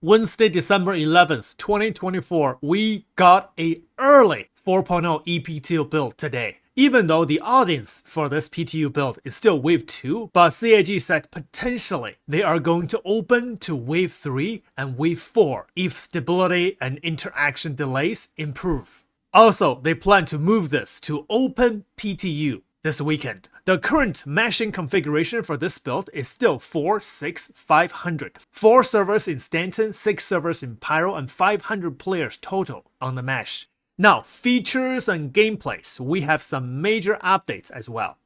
Wednesday, December 11th, 2024, we got a early 4.0 ePTU build today. Even though the audience for this PTU build is still Wave 2, but CAG said potentially they are going to open to Wave 3 and Wave 4 if stability and interaction delays improve. Also, they plan to move this to Open PTU this weekend. The current meshing configuration for this build is still 4-6-500. 4 servers in Stanton, 6 servers in Pyro, and 500 players total on the mesh. Now, features and gameplays, we have some major updates as well.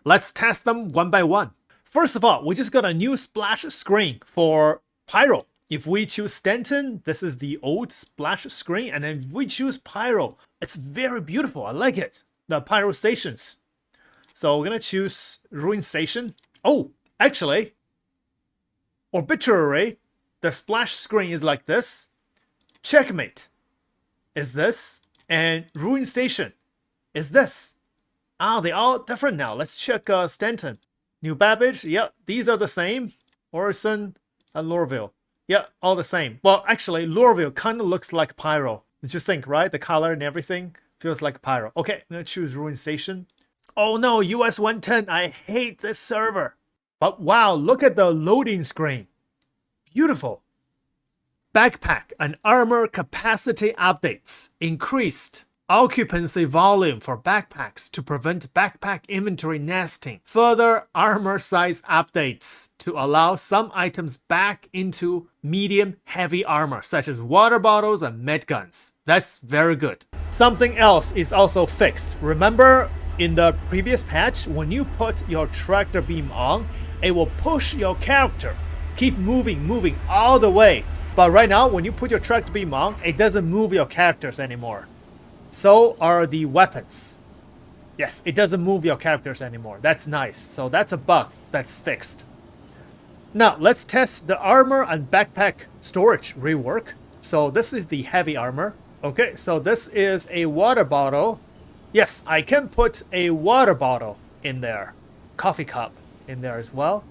Let's test them one by one. First of all, we just got a new splash screen for Pyro. If we choose Stanton, this is the old splash screen, and then if we choose Pyro, it's very beautiful. I like it. The Pyro stations. So we're gonna choose Ruin Station. Oh, actually, Obituary, the splash screen is like this. Checkmate is this. And Ruin Station is this. They're all different now. Let's check Stanton. New Babbage, yeah, these are the same. Orison and Lorville. Yeah, all the same. Well, actually, Lorville kind of looks like Pyro. Did you think, right? The color and everything feels like Pyro. Okay, I'm gonna choose Ruin Station. Oh no, US 110, I hate this server. But wow, look at the loading screen. Beautiful. Backpack and armor capacity updates. Increased occupancy volume for backpacks to prevent backpack inventory nesting. Further armor size updates to allow some items back into medium heavy armor, such as water bottles and med guns. That's very good. Something else is also fixed. Remember, in the previous patch, when you put your tractor beam on, it will push your character. Keep moving all the way. But right now, when you put your tractor beam on, it doesn't move your characters anymore. So are the weapons. Yes, it doesn't move your characters anymore. That's nice. So that's a bug that's fixed. Now, let's test the armor and backpack storage rework. So this is the heavy armor. Okay, so this is a water bottle. Yes, I can put a water bottle in there. Coffee cup in there as well.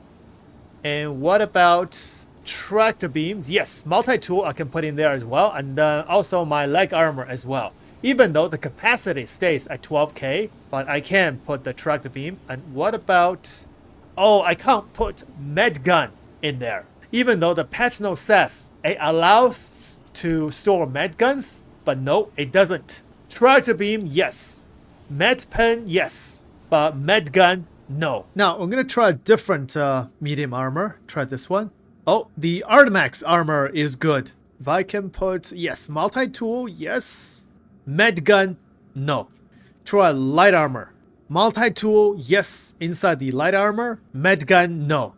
And what about tractor beams? Yes, multi-tool I can put in there as well. And also my leg armor as well. Even though the capacity stays at 12k, but I can put the tractor beam. And what about... Oh, I can't put med gun in there. Even though the patch note says it allows to store med guns, but no, it doesn't. Tractor beam, yes. Med pen, yes. But med gun, no. Now, I'm going to try a different medium armor. Try this one. Oh, the Artemax armor is good. If I can put, yes, multi-tool, yes. Med gun, no. Try light armor. Multi-tool, yes, inside the light armor. Med gun, no.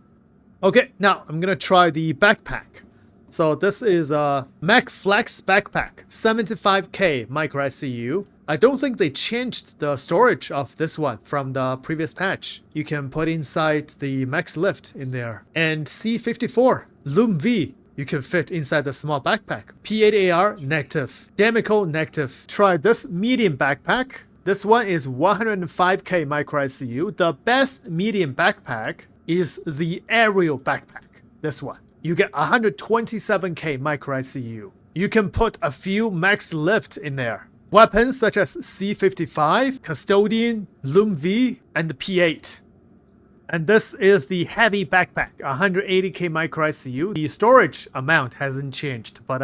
Okay, now I'm going to try the backpack. So this is a Mac Flex backpack, 75k micro SCU. I don't think they changed the storage of this one from the previous patch. You can put inside the Max Lift in there. And C54, Loom V, you can fit inside the small backpack. P8AR, negative. Demico, negative. Try this medium backpack. This one is 105k micro SCU. The best medium backpack is the aerial backpack. This one. You get 127k micro SCU. You can put a few Max Lift in there. Weapons such as C55, Custodian, Loom V, and the P8. And this is the heavy backpack, 180k micro SCU. The storage amount hasn't changed, but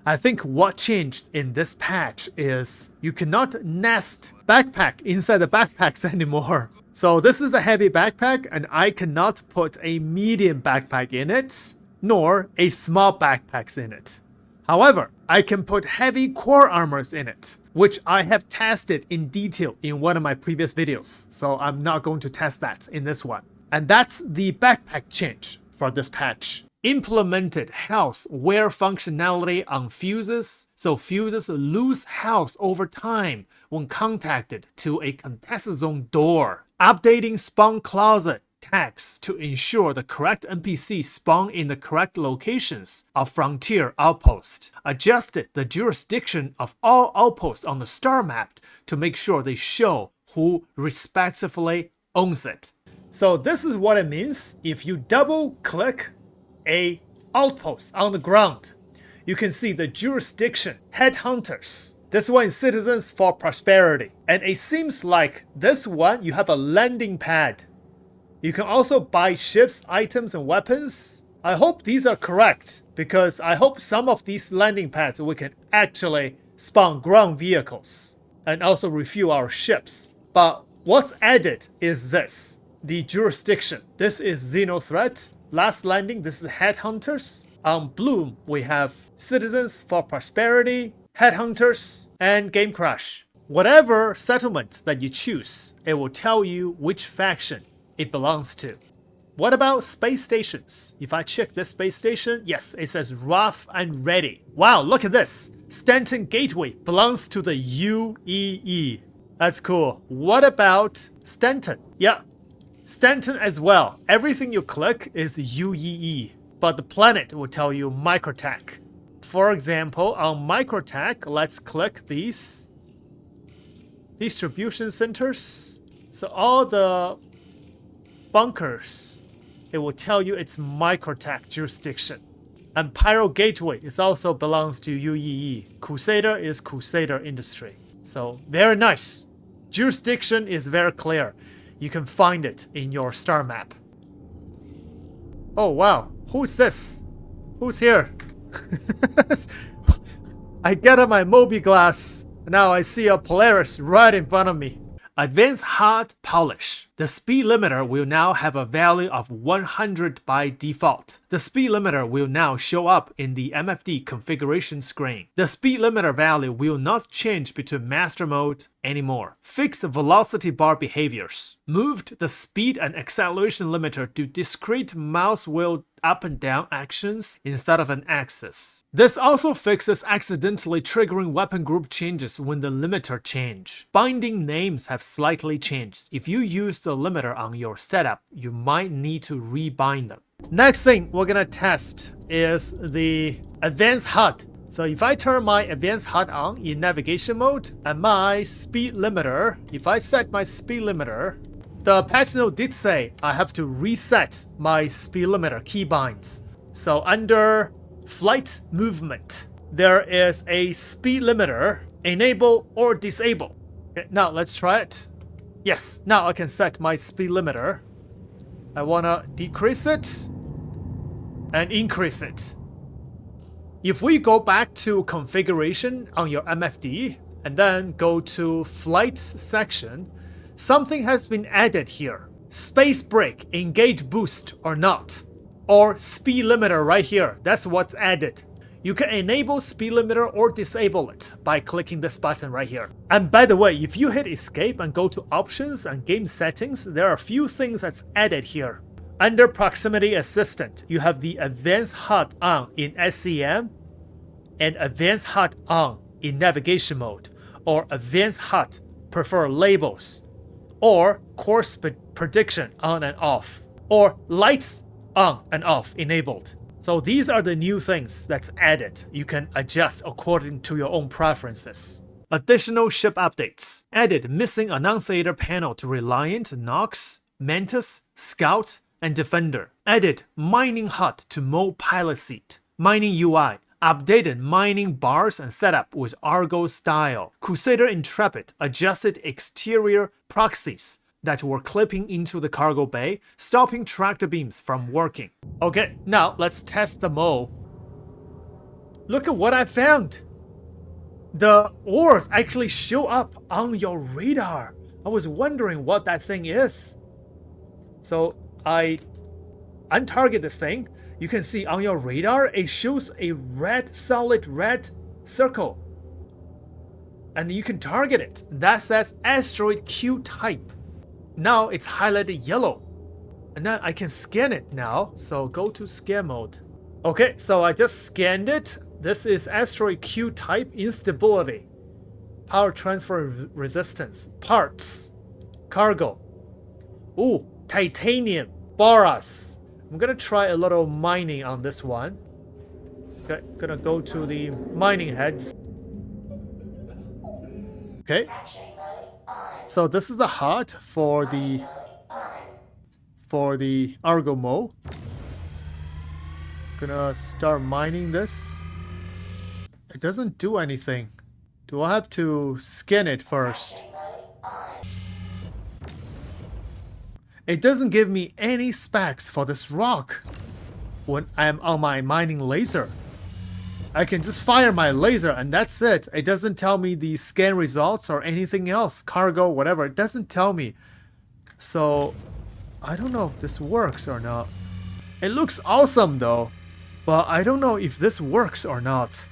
I think what changed in this patch is you cannot nest backpack inside the backpacks anymore. So this is a heavy backpack, and I cannot put a medium backpack in it, nor a small backpacks in it. However, I can put heavy core armors in it, which I have tested in detail in one of my previous videos. So I'm not going to test that in this one. And that's the backpack change for this patch. Implemented health wear functionality on fuses, so fuses lose health over time when contacted to a contested zone door. Updating spawn closet tags to ensure the correct NPC spawn in the correct locations of Frontier Outpost. Adjusted the jurisdiction of all outposts on the star map to make sure they show who respectively owns it. So this is what it means if you double click a outpost on the ground. you can see the jurisdiction, headhunters. This one is citizens for prosperity. And it seems like this one, you have a landing pad. You can also buy ships, items, and weapons. I hope these are correct, because I hope some of these landing pads we can actually spawn ground vehicles and also refuel our ships. But what's added is this, the jurisdiction. This is Xeno threat. Last landing, this is headhunters. On Bloom, we have citizens for prosperity, headhunters, and game crash. Whatever settlement that you choose, it will tell you which faction it belongs to. What about space stations? If I check this space station, yes, it says rough and ready. Wow, look at this. Stanton Gateway belongs to the UEE. That's cool. What about Stanton? Yeah, Stanton as well. Everything you click is UEE, but the planet will tell you Microtech. For example, on Microtech, let's click these distribution centers. So all the bunkers, it will tell you it's Microtech jurisdiction. And Pyro Gateway is also belongs to UEE. Crusader is Crusader Industry. So very nice. Jurisdiction is very clear. You can find it in your star map. Oh wow, who's this? Who's here? I get on my Mobi glass. Now I see a Polaris right in front of me. Advanced HUD polish. The speed limiter will now have a value of 100 by default. The speed limiter will now show up in the MFD configuration screen. The speed limiter value will not change between master mode anymore. Fixed velocity bar behaviors. Moved the speed and acceleration limiter to discrete mouse wheel up and down actions instead of an axis. This also fixes accidentally triggering weapon group changes when the limiter change. Binding names have slightly changed. If you use the limiter on your setup, you might need to rebind them. Next thing we're gonna test is the Advanced HUD. So if I turn my Advanced HUD on in navigation mode and my speed limiter, if I set my speed limiter, the patch note did say I have to reset my speed limiter keybinds. So under flight movement, there is a speed limiter, enable or disable. Okay, now let's try it. Yes, now I can set my speed limiter. I wanna decrease it and increase it. If we go back to configuration on your MFD and then go to flight section, something has been added here. Space brake, engage boost or not. Or speed limiter right here. That's what's added. You can enable speed limiter or disable it by clicking this button right here. And by the way, if you hit escape and go to options and game settings, there are a few things that's added here. Under proximity assistant, you have the advanced HUD on in SCM and advanced HUD on in navigation mode, or advanced HUD prefer labels, or course prediction on and off, or lights on and off enabled. So these are the new things that's added. You can adjust according to your own preferences. Additional ship updates. Added missing annunciator panel to Reliant, Nox, Mantis, Scout, and Defender. Added mining HUD to Mo pilot seat. Mining UI. Updated mining bars and setup with Argo style. Crusader Intrepid adjusted exterior proxies that were clipping into the cargo bay, stopping tractor beams from working. Okay, now let's test the Mo. Look at what I found. The ores actually show up on your radar. I was wondering what that thing is. So I untarget this thing. You can see on your radar, it shows a red, solid red circle. And you can target it. That says asteroid Q type. Now it's highlighted yellow. And then I can scan it now. So go to scan mode. Okay, so I just scanned it. This is asteroid Q type instability. Power transfer resistance. Parts. Cargo. Ooh, titanium. Boras. I'm gonna try a little mining on this one. Okay, gonna go to the mining heads. Okay. So this is the HUD for the Argo Mo. Gonna start mining this. It doesn't do anything. Do I have to scan it first? It doesn't give me any specs for this rock when I'm on my mining laser. I can just fire my laser and that's it. It doesn't tell me the scan results or anything else. Cargo, whatever. It doesn't tell me. So, I don't know if this works or not. It looks awesome though, but I don't know if this works or not.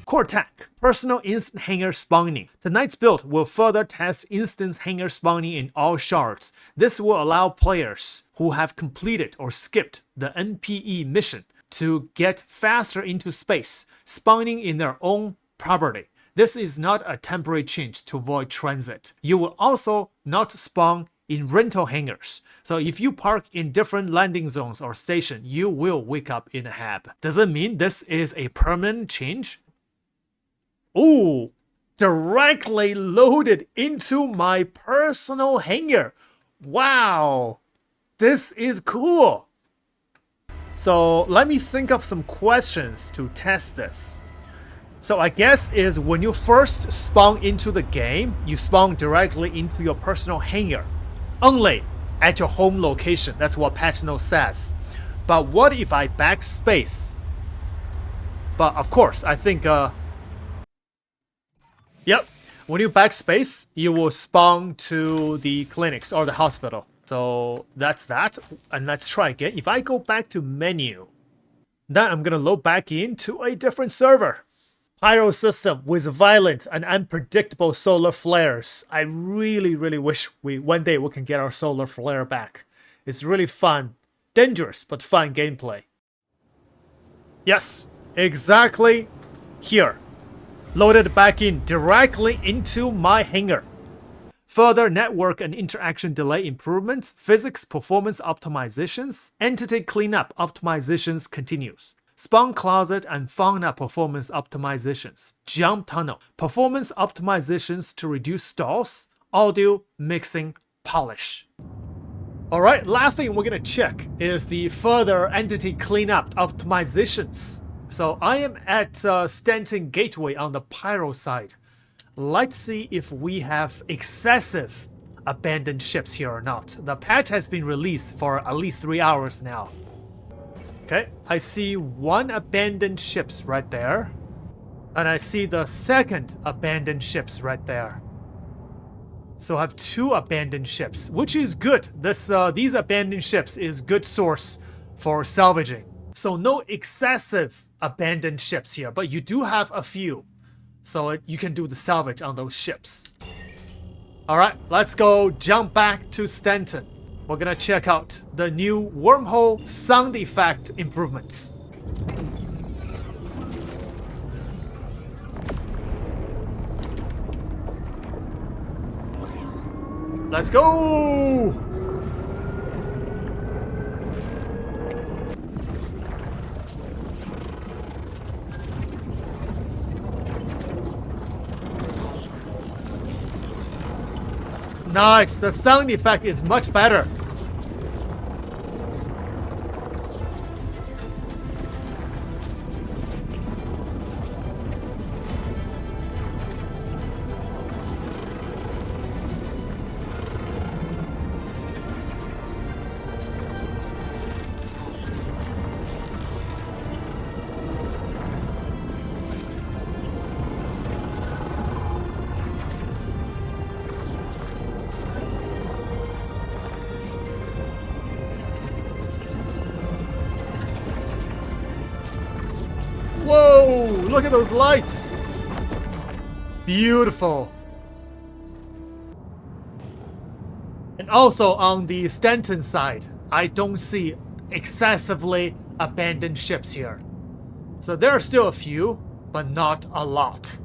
Core tech, personal instant hangar spawning. Tonight's build will further test instance hangar spawning in all shards. This will allow players who have completed or skipped the NPE mission to get faster into space, spawning in their own property. This is not a temporary change to avoid transit. You will also not spawn in rental hangars. So if you park in different landing zones or station, you will wake up in a hab. Does it mean this is a permanent change? Ooh, directly loaded into my personal hangar. Wow, this is cool. So let me think of some questions to test this. So I guess is when you first spawn into the game, you spawn directly into your personal hangar. Only at your home location. That's what patch note says. But what if I backspace? But of course, I think yep, when you backspace, you will spawn to the clinics or the hospital. So that's that. And let's try again. If I go back to menu, then I'm gonna load back into a different server. Pyro system with violent and unpredictable solar flares. I really wish one day we can get our solar flare back. It's really fun, dangerous but fun gameplay. Yes, exactly here. Loaded back in directly into my hangar. Further network and interaction delay improvements, physics performance optimizations, entity cleanup optimizations continues. Spawn closet and fauna performance optimizations. Jump tunnel performance optimizations to reduce stalls. Audio mixing polish. Alright, last thing we're gonna check is the further entity cleanup optimizations. So I am at Stanton Gateway on the Pyro side. Let's see if we have excessive abandoned ships here or not. The patch has been released for at least 3 hours now. Okay, I see one abandoned ships right there. And I see the second abandoned ships right there. So I have 2 abandoned ships, which is good. These abandoned ships is good source for salvaging. So no excessive abandoned ships here, but you do have a few. So you can do the salvage on those ships. Alright, let's go jump back to Stanton. We're gonna check out the new wormhole sound effect improvements. Let's go! Nice, the sound effect is much better. Whoa, look at those lights. Beautiful. And also on the Stanton side, I don't see excessively abandoned ships here. So there are still a few, but not a lot.